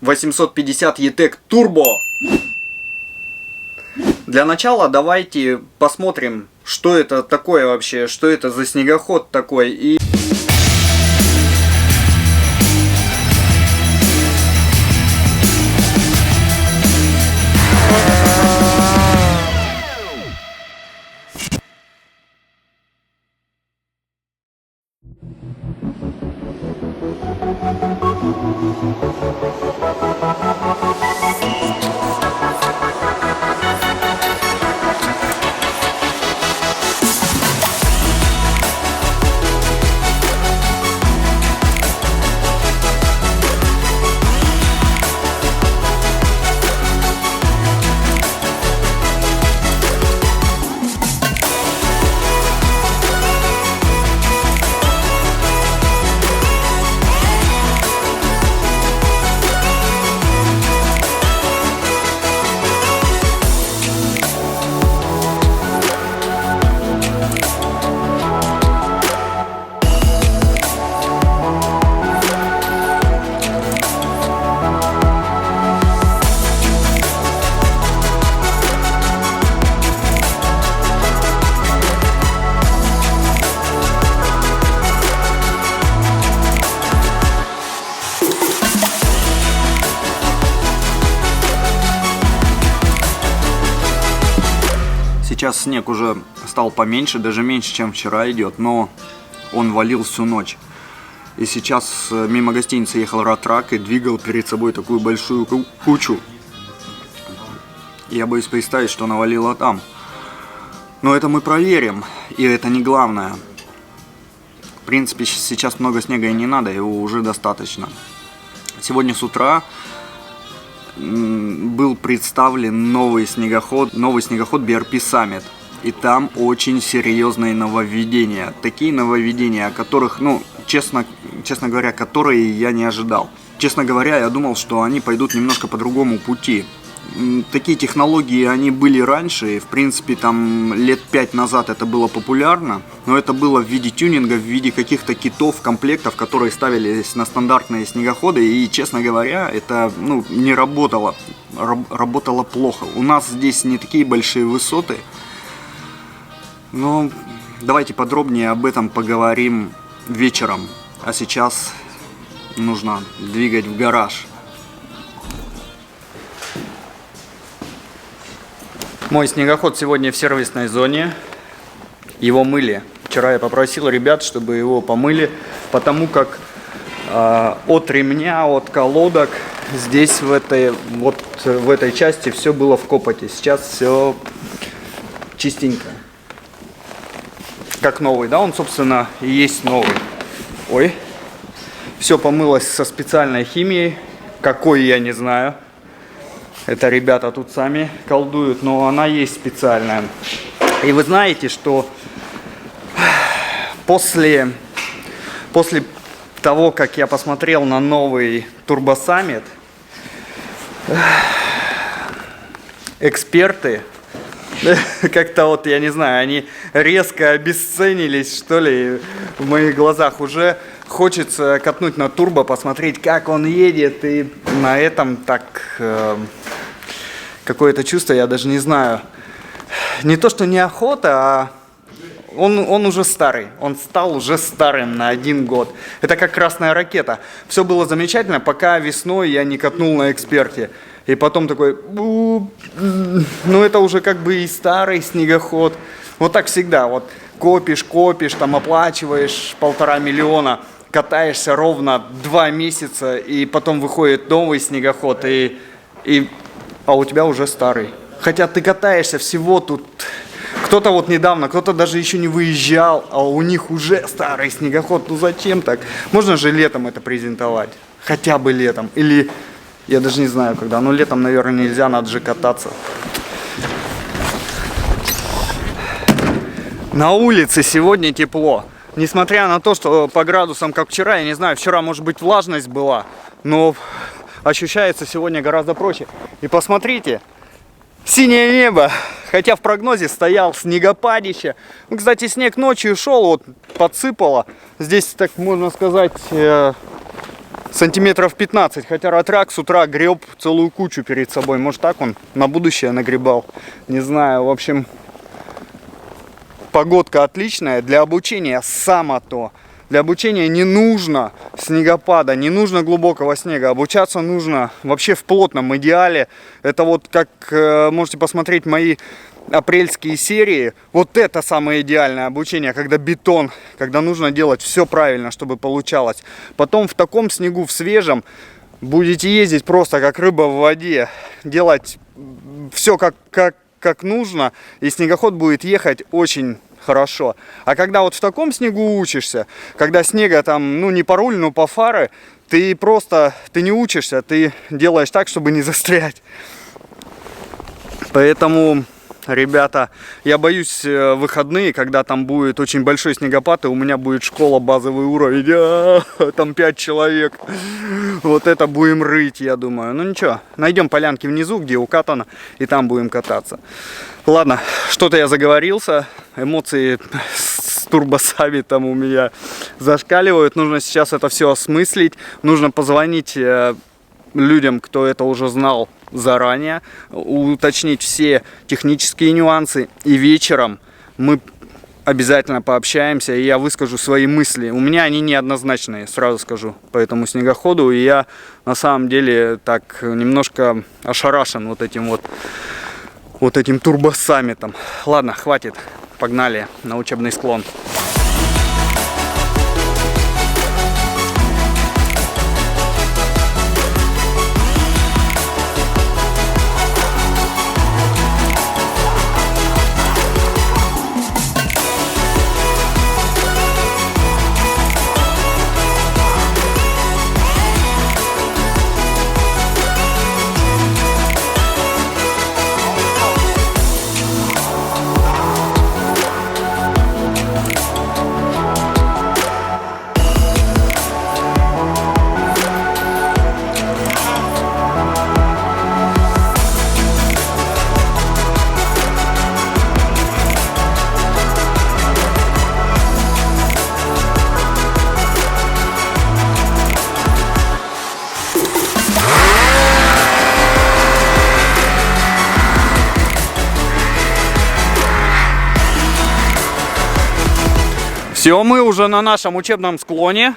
850 E-Tech Turbo. Для начала давайте посмотрим, что это такое вообще, что это за снегоход такой. И сейчас снег уже стал поменьше, даже меньше, чем вчера идет, но он валил всю ночь. И сейчас мимо гостиницы ехал раттрак и двигал перед собой такую большую кучу. Я боюсь представить, что навалило там. Но это мы проверим, и это не главное. В принципе, сейчас много снега и не надо, его уже достаточно. Сегодня с утра был представлен новый снегоход BRP Summit. И там очень серьезные нововведения. Такие нововведения, о которых, честно говоря, которые я не ожидал. Честно говоря, я думал, что они пойдут немножко по другому пути. Такие технологии, они были раньше, и, в принципе, там лет 5 назад это было популярно, но это было в виде тюнинга, в виде каких-то китов, комплектов, которые ставились на стандартные снегоходы, и, честно говоря, это, не работало, работало плохо. У нас здесь не такие большие высоты, но давайте подробнее об этом поговорим вечером, а сейчас нужно двигать в гараж. Мой снегоход сегодня в сервисной зоне. Его мыли. Вчера я попросил ребят, чтобы его помыли, потому как от ремня, от колодок здесь в этой части все было в копоти. Сейчас все чистенько. Как новый, да? Он, собственно, и есть новый. Ой. Все помылось со специальной химией. Какой, я не знаю. Это ребята тут сами колдуют, но она есть специальная. И вы знаете, что после того, как я посмотрел на новый Turbo Summit, эксперты, как-то я не знаю, они резко обесценились, что ли, в моих глазах. Уже хочется катнуть на турбо, посмотреть, как он едет, и на этом так... Какое-то чувство, я даже не знаю. Не то, что неохота, а он уже старый. Он стал уже старым на 1 год. Это как красная ракета. Все было замечательно, пока весной я не катнул на эксперте. И потом такой, это уже как бы и старый снегоход. Вот так всегда. Вот копишь, там оплачиваешь 1,5 миллиона, катаешься ровно 2 месяца, и потом выходит новый снегоход, а у тебя уже старый. Хотя ты катаешься всего тут. Кто-то недавно, кто-то даже еще не выезжал, а у них уже старый снегоход. Зачем так? Можно же летом это презентовать. Хотя бы летом. Или, я даже не знаю когда. Но летом, наверное, нельзя, надо же кататься. На улице сегодня тепло. Несмотря на то, что по градусам, как вчера, я не знаю, вчера, может быть, влажность была. Но... ощущается сегодня гораздо проще. И посмотрите, синее небо. Хотя в прогнозе стоял снегопадище. Кстати, снег ночью шел, подсыпало. Здесь, так можно сказать, сантиметров 15. Хотя Ротрак с утра греб целую кучу перед собой. Может, так он на будущее нагребал. Не знаю. В общем, погодка отличная. Для обучения само то. Для обучения не нужно снегопада, не нужно глубокого снега. Обучаться нужно вообще в плотном идеале. Это вот как можете посмотреть мои апрельские серии. Вот это самое идеальное обучение, когда бетон, когда нужно делать все правильно, чтобы получалось. Потом в таком снегу, в свежем, будете ездить просто как рыба в воде. Делать все как нужно, и снегоход будет ехать очень хорошо. А когда вот в таком снегу учишься, когда снега там, ну не по руль, но по фары, ты не учишься, ты делаешь так, чтобы не застрять. Поэтому, ребята, я боюсь выходные, когда там будет очень большой снегопад, и у меня будет школа базовый уровень, там 5 человек. Вот это будем рыть, я думаю. Ну ничего, найдем полянки внизу, где укатано, и там будем кататься. Ладно, что-то я заговорился, эмоции с турбосами там у меня зашкаливают. Нужно сейчас это все осмыслить, нужно позвонить людям, кто это уже знал заранее, уточнить все технические нюансы, и вечером мы обязательно пообщаемся, и я выскажу свои мысли. У меня они неоднозначные, сразу скажу, по этому снегоходу, и я на самом деле так немножко ошарашен вот этим турбосаммитом. Ладно, хватит, погнали на учебный склон. Все, мы уже на нашем учебном склоне.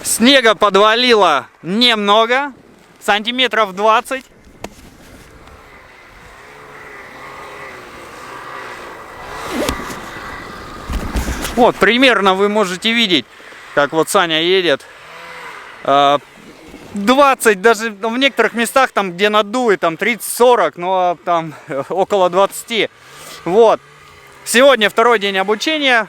Снега подвалило немного, сантиметров 20. Вот, примерно вы можете видеть, как вот Саня едет. 20, даже в некоторых местах, там где надует, там 30-40, но там около 20. Вот. Сегодня второй день обучения.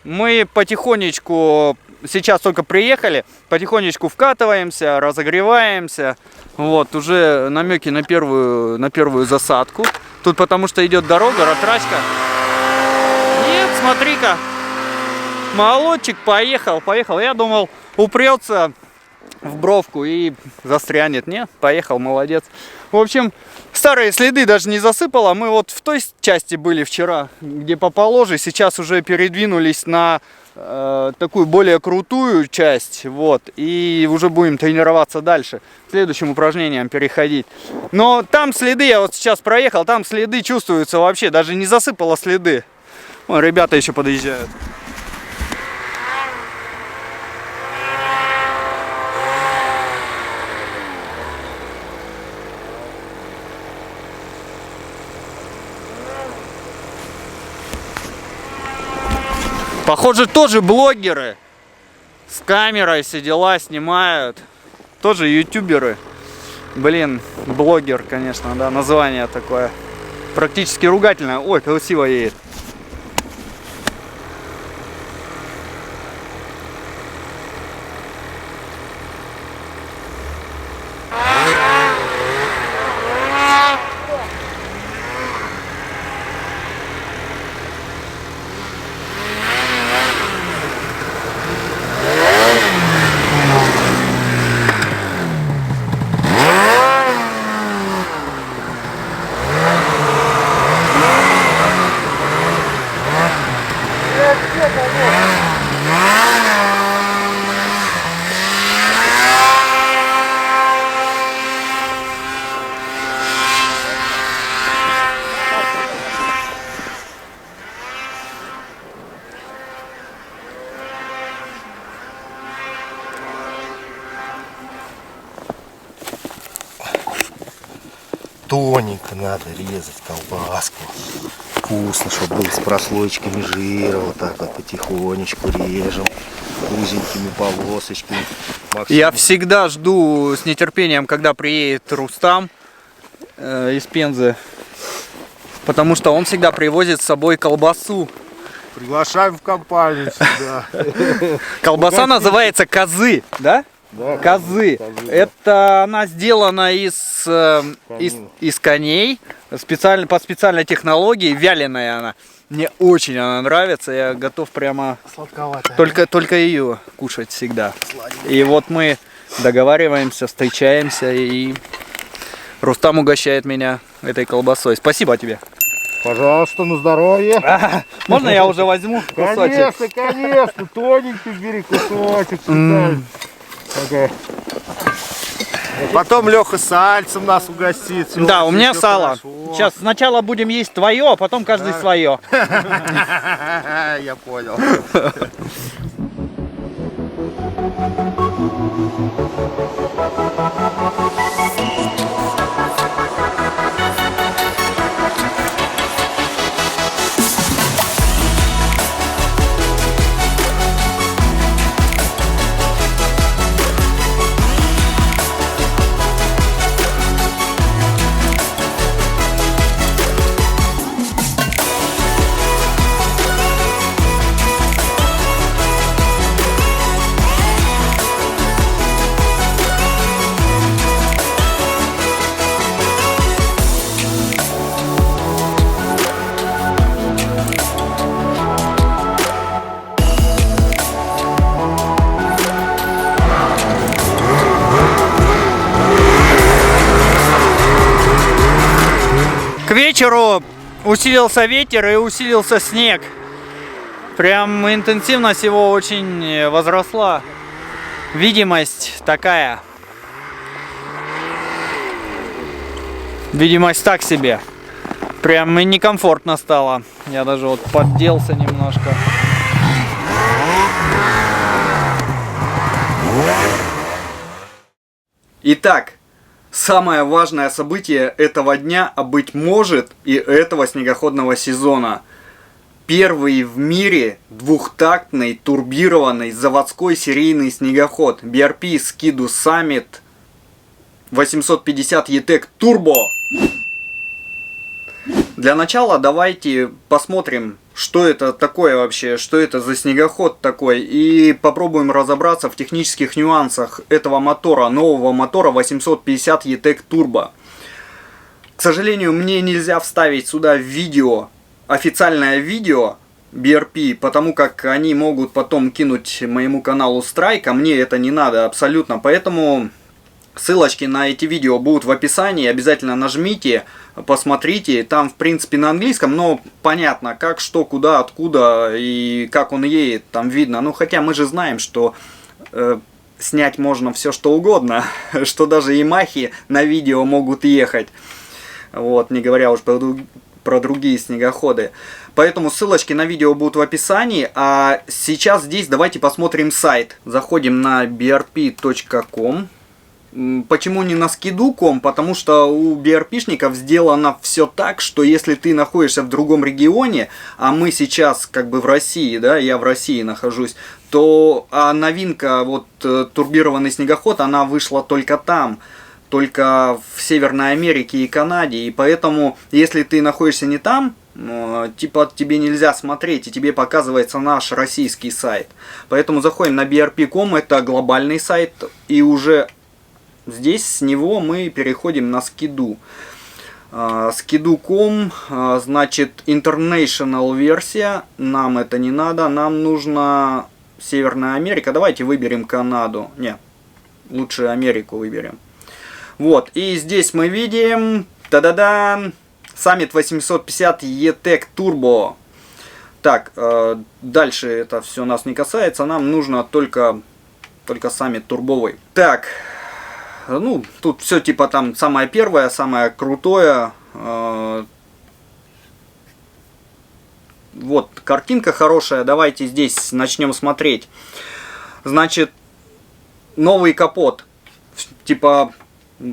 Мы потихонечку, сейчас только приехали, потихонечку вкатываемся, разогреваемся. Вот, уже намеки на первую засадку. Тут потому что идет дорога, ротрачка. Нет, смотри-ка, молодчик поехал. Я думал, упрется в бровку и застрянет. Нет, поехал, молодец. В общем, старые следы даже не засыпало. Мы вот в той части были вчера, где поположе. Сейчас уже передвинулись на такую более крутую часть. Вот, и уже будем тренироваться дальше. К следующим упражнениям переходить. Но там следы, я вот сейчас проехал, там следы чувствуются вообще. Даже не засыпало следы. Вон, ребята еще подъезжают. Похоже, тоже блогеры. С камерой все дела снимают. Тоже ютуберы. Блин, блогер, конечно, да, название такое. Практически ругательное. Ой, красиво едет. тоненько надо резать колбаску. Вкусно, чтобы был с прослойками жира. Вот так вот потихонечку режем. Узенькими полосочками. Я всегда жду с нетерпением, когда приедет Рустам из Пензы. Потому что он всегда привозит с собой колбасу. Приглашаем в компанию сюда. Колбаса называется козы, да? Да, козы. Это она сделана из коней, специально, по специальной технологии, вяленая она. Мне очень она нравится, я готов прямо только ее кушать всегда. И вот мы договариваемся, встречаемся, и Рустам угощает меня этой колбасой. Спасибо тебе. Пожалуйста, на здоровье. Можно я уже возьму кусочек? Конечно, конечно, тоненький бери кусочек. Okay. Потом Леха сальцем нас угостит. Да, у меня сало. Хорошо. Сейчас сначала будем есть твое, а потом каждый свое. Я понял. К вечеру усилился ветер и усилился снег. Прям интенсивность его очень возросла. Видимость такая. Видимость так себе. Прям и некомфортно стало. Я даже вот подделся немножко. Итак, самое важное событие этого дня, а быть может и этого снегоходного сезона. Первый в мире двухтактный турбированный заводской серийный снегоход BRP Ski-Doo Summit 850 E-Tech Turbo. Для начала давайте посмотрим, что это такое вообще, что это за снегоход такой, и попробуем разобраться в технических нюансах этого мотора, нового мотора 850 E-Tech Turbo. К сожалению, мне нельзя вставить сюда видео, официальное видео BRP, потому как они могут потом кинуть моему каналу страйк, а мне это не надо абсолютно, поэтому ссылочки на эти видео будут в описании, обязательно нажмите, посмотрите, там в принципе на английском, но понятно как, что, куда, откуда и как он едет, там видно, ну хотя мы же знаем, что снять можно все что угодно, что даже Ямахи на видео могут ехать, вот, не говоря уж про другие снегоходы. Поэтому ссылочки на видео будут в описании. А сейчас здесь давайте посмотрим сайт. Заходим на brp.com. Почему не на skidoo.com? Потому что у BRP-шников сделано все так, что если ты находишься в другом регионе, а мы сейчас как бы в России, да, я в России нахожусь, то новинка, вот турбированный снегоход, она вышла только там. Только в Северной Америке и Канаде, и поэтому, если ты находишься не там, типа тебе нельзя смотреть, и тебе показывается наш российский сайт. Поэтому заходим на brp.com, это глобальный сайт, и уже здесь с него мы переходим на Ski-Doo. Ski-Doo.com, значит, international версия, нам это не надо, нам нужна Северная Америка, давайте выберем Канаду, не, лучше Америку выберем. Вот, и здесь мы видим, та-да-да, Summit 850 E-Tech Turbo. Так, дальше это все нас не касается, нам нужно только Summit турбовый. Так, ну, тут все типа там самое первое, самое крутое. Вот, картинка хорошая, давайте здесь начнем смотреть. Значит, новый капот, типа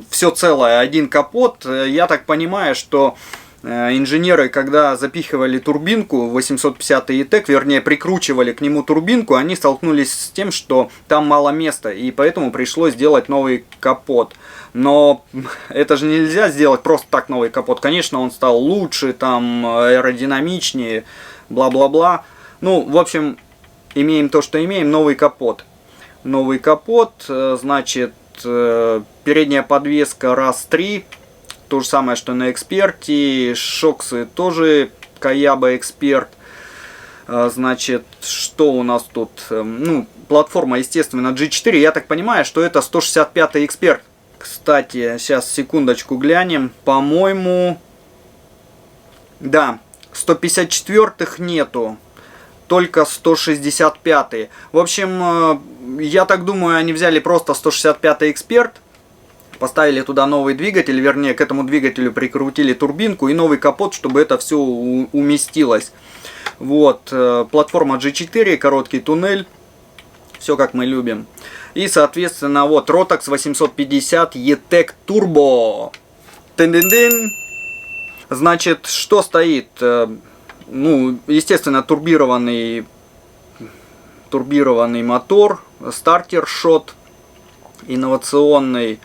все целое, один капот. Я так понимаю, что инженеры, когда запихивали турбинку 850 E-Tech, вернее прикручивали к нему турбинку, они столкнулись с тем, что там мало места, и поэтому пришлось сделать новый капот. Но это же нельзя сделать просто так новый капот. Конечно, он стал лучше, там аэродинамичнее, бла-бла-бла. Ну, в общем, имеем то, что имеем, новый капот. Новый капот, значит, передняя подвеска RAS3. То же самое, что на Эксперте. Шоксы тоже Каяба Эксперт. Значит, что у нас тут? Ну, платформа, естественно, G4. Я так понимаю, что это 165-й Эксперт. Кстати, сейчас секундочку глянем. По-моему, да, 154-х нету. Только 165-й. В общем, я так думаю, они взяли просто 165-й Эксперт. Поставили туда новый двигатель, вернее, к этому двигателю прикрутили турбинку и новый капот, чтобы это все уместилось. Вот, платформа G4, короткий туннель, все как мы любим. И, соответственно, вот, Rotax 850 E-Tech Turbo. Тын-дын-дын. Значит, что стоит? Ну, естественно, турбированный мотор, стартер-шот инновационный.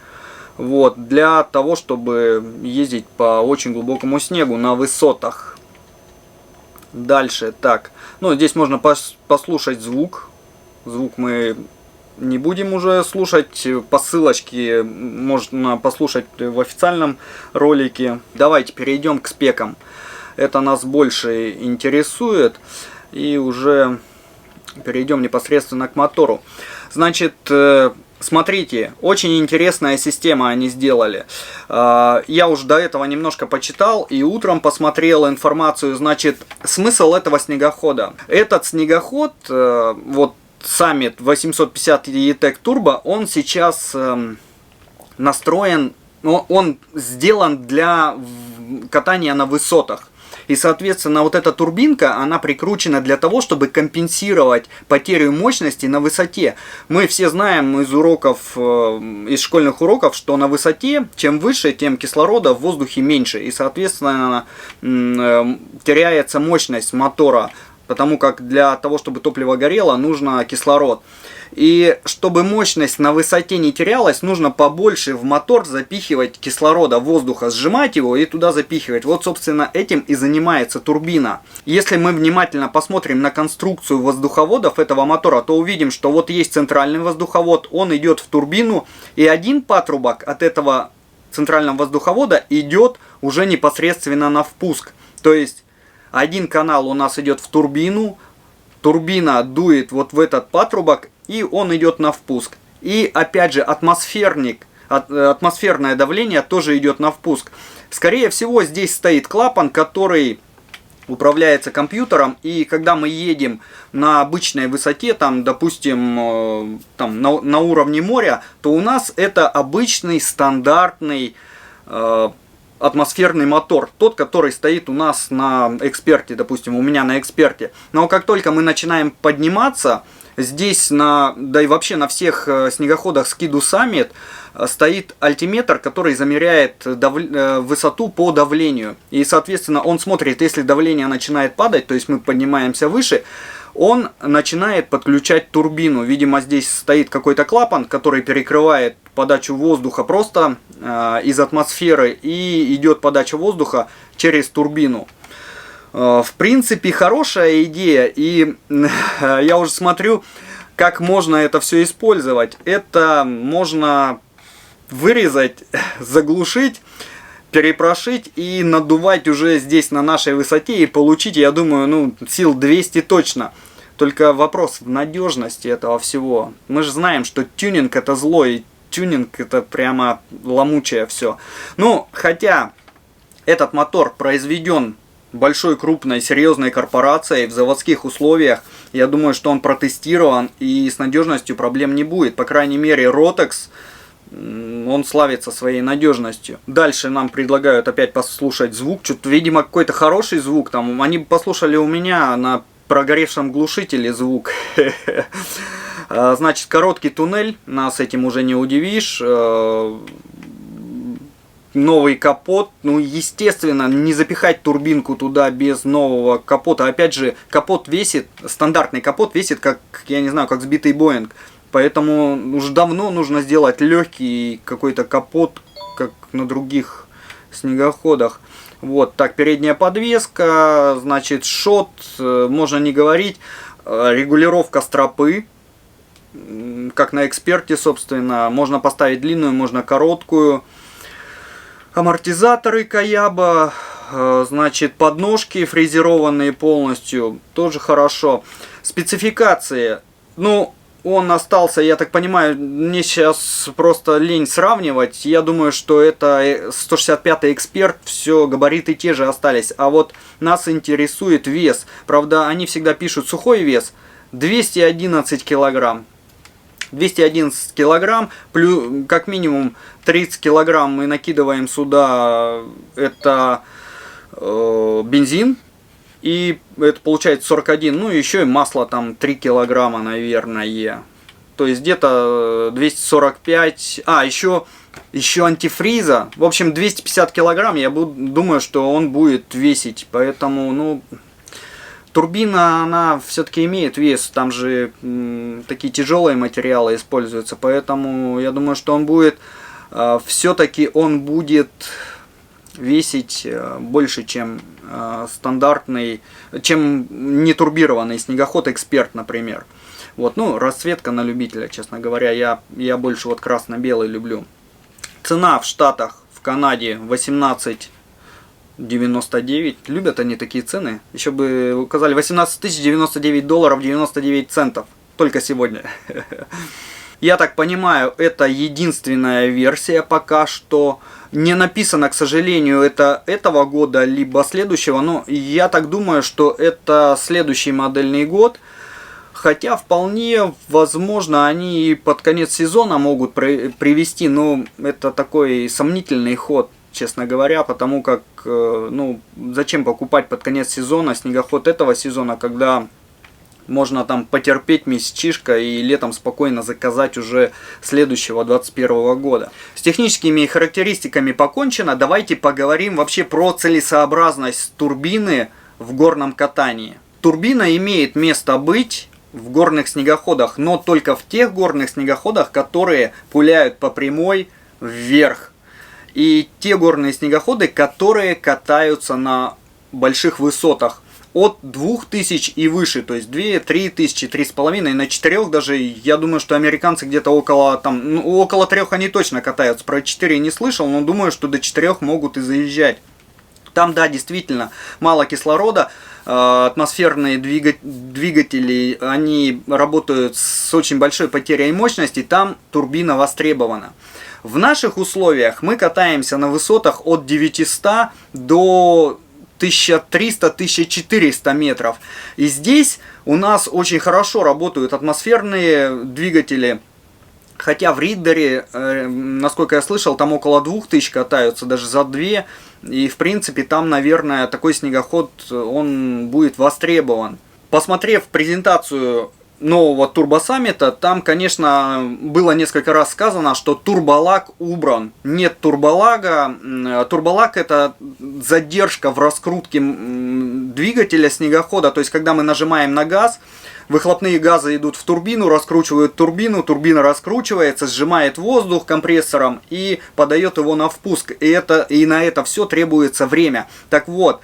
Вот, для того, чтобы ездить по очень глубокому снегу на высотах. Дальше, так, ну, здесь можно послушать звук. Звук мы не будем уже слушать. По ссылочке можно послушать в официальном ролике. Давайте перейдем к спекам. Это нас больше интересует. И уже перейдем непосредственно к мотору. Значит, смотрите, очень интересная система они сделали. Я уже до этого немножко почитал и утром посмотрел информацию. Значит, смысл этого снегохода. Этот снегоход, вот Summit 850 E-Tech Turbo, он сейчас настроен, он сделан для катания на высотах. И, соответственно, вот эта турбинка, она прикручена для того, чтобы компенсировать потерю мощности на высоте. Мы все знаем из уроков, из школьных уроков, что на высоте, чем выше, тем кислорода в воздухе меньше. И, соответственно, теряется мощность мотора, потому как для того, чтобы топливо горело, нужно кислород. И чтобы мощность на высоте не терялась, нужно побольше в мотор запихивать кислорода, воздуха, сжимать его и туда запихивать. Вот, собственно, этим и занимается турбина. Если мы внимательно посмотрим на конструкцию воздуховодов этого мотора, то увидим, что вот есть центральный воздуховод, он идет в турбину, и один патрубок от этого центрального воздуховода идет уже непосредственно на впуск. То есть один канал у нас идет в турбину, турбина дует вот в этот патрубок, и он идет на впуск. И опять же атмосферное давление тоже идет на впуск. Скорее всего, здесь стоит клапан, который управляется компьютером, и когда мы едем на обычной высоте, там, допустим, там, на уровне моря, то у нас это обычный стандартный атмосферный мотор, тот, который стоит у нас на Эксперте, допустим, у меня на Эксперте. Но как только мы начинаем подниматься, здесь, да и вообще на всех снегоходах Ski-Doo Summit стоит альтиметр, который замеряет высоту по давлению. И, соответственно, он смотрит, если давление начинает падать, то есть мы поднимаемся выше, он начинает подключать турбину. Видимо, здесь стоит какой-то клапан, который перекрывает подачу воздуха просто из атмосферы, и идет подача воздуха через турбину. В принципе, хорошая идея, и я уже смотрю, как можно это все использовать. Это можно вырезать, заглушить, перепрошить и надувать уже здесь на нашей высоте и получить, я думаю, ну, сил 200 точно. Только вопрос в надежности этого всего. Мы же знаем, что тюнинг это зло, и тюнинг это прямо ломучее все. Ну, хотя этот мотор произведен большой, крупной, серьезной корпорацией в заводских условиях, я думаю, что он протестирован и с надежностью проблем не будет. По крайней мере, Rotax, он славится своей надежностью. Дальше нам предлагают опять послушать звук. Что-то, видимо, какой-то хороший звук. Там они послушали у меня на прогоревшем глушителе звук. Значит, короткий туннель, нас этим уже не удивишь. новый капот. Ну, естественно, не запихать турбинку туда без нового капота. Опять же, капот весит, стандартный капот весит, как, я не знаю, как сбитый Боинг. Поэтому уже давно нужно сделать легкий какой-то капот, как на других снегоходах. Вот, так, передняя подвеска, значит, шот, можно не говорить, регулировка стропы, как на эксперте, собственно, можно поставить длинную, можно короткую. Амортизаторы Каяба, значит, подножки фрезерованные полностью, тоже хорошо. Спецификации, ну, он остался, я так понимаю, мне сейчас просто лень сравнивать. Я думаю, что это 165-й эксперт, все, габариты те же остались. А вот нас интересует вес. Правда, они всегда пишут сухой вес 211 килограмм. 211 килограмм, плюс как минимум 30 килограмм мы накидываем сюда, это бензин. И это получается 41, ну еще и масло там 3 килограмма, наверное. То есть где-то 245, еще антифриза. В общем, 250 килограмм, я думаю, что он будет весить. Поэтому, ну, турбина, она все-таки имеет вес. Там же такие тяжелые материалы используются. Поэтому я думаю, что он будет, все-таки он будет весить больше, чем стандартный, чем нетурбированный снегоход Эксперт, например. Вот, ну, расцветка на любителя, честно говоря, я больше вот красно-белый люблю. Цена в Штатах, в Канаде 18,99. Любят они такие цены. Еще бы указали 18 099 долларов 99 центов. Только сегодня. Я так понимаю, это единственная версия пока что. Не написано, к сожалению, это этого года, либо следующего. Но я так думаю, что это следующий модельный год. Хотя вполне возможно, они и под конец сезона могут привести. Но это такой сомнительный ход, честно говоря. Потому как, ну, зачем покупать под конец сезона снегоход этого сезона, когда можно там потерпеть месячишко и летом спокойно заказать уже следующего 2021 года. С техническими характеристиками покончено. Давайте поговорим вообще про целесообразность турбины в горном катании. Турбина имеет место быть в горных снегоходах, но только в тех горных снегоходах, которые пуляют по прямой вверх. И те горные снегоходы, которые катаются на больших высотах. От 2000 и выше, то есть 2-3 тысячи, 3,5, на 4 даже, я думаю, что американцы где-то около 3 они точно катаются, про 4 не слышал, но думаю, что до 4 могут и заезжать. Там, да, действительно, мало кислорода, атмосферные двигатели, они работают с очень большой потерей мощности, там турбина востребована. В наших условиях мы катаемся на высотах от 900 до 1300-1400 метров. И здесь у нас очень хорошо работают атмосферные двигатели. Хотя в Риддере, насколько я слышал, там около 2000 катаются, даже за 2. И в принципе там, наверное, такой снегоход, он будет востребован. Посмотрев презентацию нового турбосаммита, там, конечно, было несколько раз сказано, что турболаг убран. Нет турболага. Турболаг — это задержка в раскрутке двигателя снегохода. То есть, когда мы нажимаем на газ, выхлопные газы идут в турбину, раскручивают турбину, турбина раскручивается, сжимает воздух компрессором и подает его на впуск. И на это все требуется время. Так вот,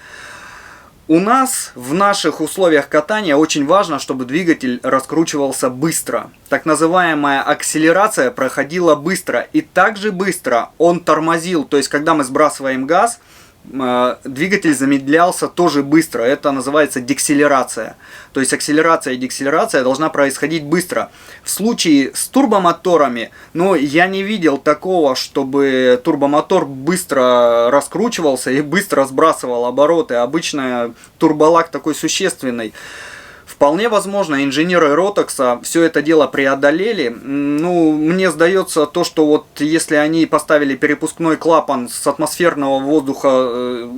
у нас в наших условиях катания очень важно, чтобы двигатель раскручивался быстро. Так называемая акселерация проходила быстро. И также быстро он тормозил. То есть, когда мы сбрасываем газ, двигатель замедлялся тоже быстро. Это называется декселерация. То есть акселерация и декселерация должна происходить быстро. В случае с турбомоторами, ну, я не видел такого, чтобы турбомотор быстро раскручивался и быстро сбрасывал обороты. Обычно турболаг такой существенный. Вполне возможно, инженеры Ротекса все это дело преодолели. Ну, мне сдается то, что вот если они поставили перепускной клапан с атмосферного воздуха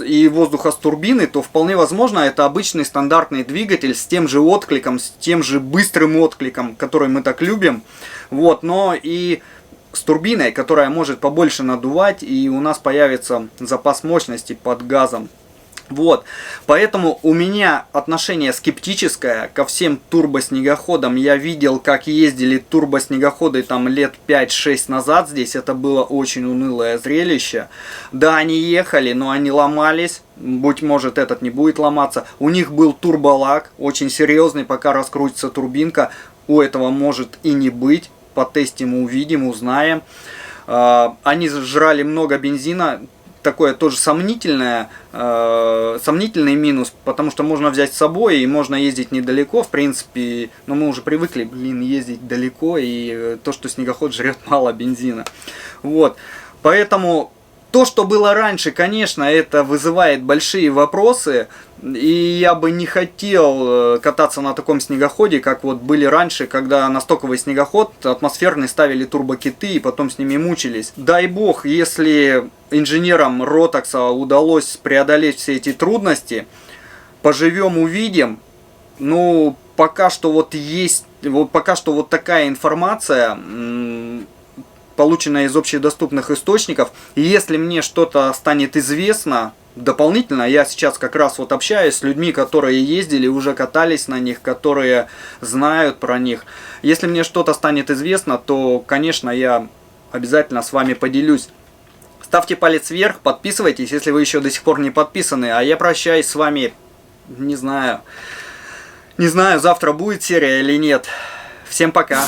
и воздуха с турбины, то вполне возможно это обычный стандартный двигатель с тем же откликом, с тем же быстрым откликом, который мы так любим. Вот, но и с турбиной, которая может побольше надувать, и у нас появится запас мощности под газом. Вот, поэтому у меня отношение скептическое ко всем турбоснегоходам. Я видел, как ездили турбоснегоходы там лет 5-6 назад здесь. Это было очень унылое зрелище. Да, они ехали, но они ломались. Быть может, этот не будет ломаться. У них был турболак, очень серьезный, пока раскрутится турбинка. У этого может и не быть. Потестим, увидим, узнаем. Они жрали много бензина. Такое тоже сомнительный минус, потому что можно взять с собой и можно ездить недалеко, в принципе, но мы уже привыкли, ездить далеко, и то, что снегоход жрет мало бензина. Вот, поэтому то, что было раньше, конечно, это вызывает большие вопросы, и я бы не хотел кататься на таком снегоходе, как вот были раньше, когда на стоковый снегоход атмосферный ставили турбокиты и потом с ними мучились. Дай бог, если инженерам Ротокса удалось преодолеть все эти трудности, поживем, увидим. Ну, пока что вот есть, пока что вот такая информация, полученная из общедоступных источников. И если мне что-то станет известно дополнительно, я сейчас как раз вот общаюсь с людьми, которые ездили, уже катались на них, которые знают про них. Если мне что-то станет известно, то, конечно, я обязательно с вами поделюсь. Ставьте палец вверх, подписывайтесь, если вы еще до сих пор не подписаны. А я прощаюсь с вами, не знаю, завтра будет серия или нет. Всем пока!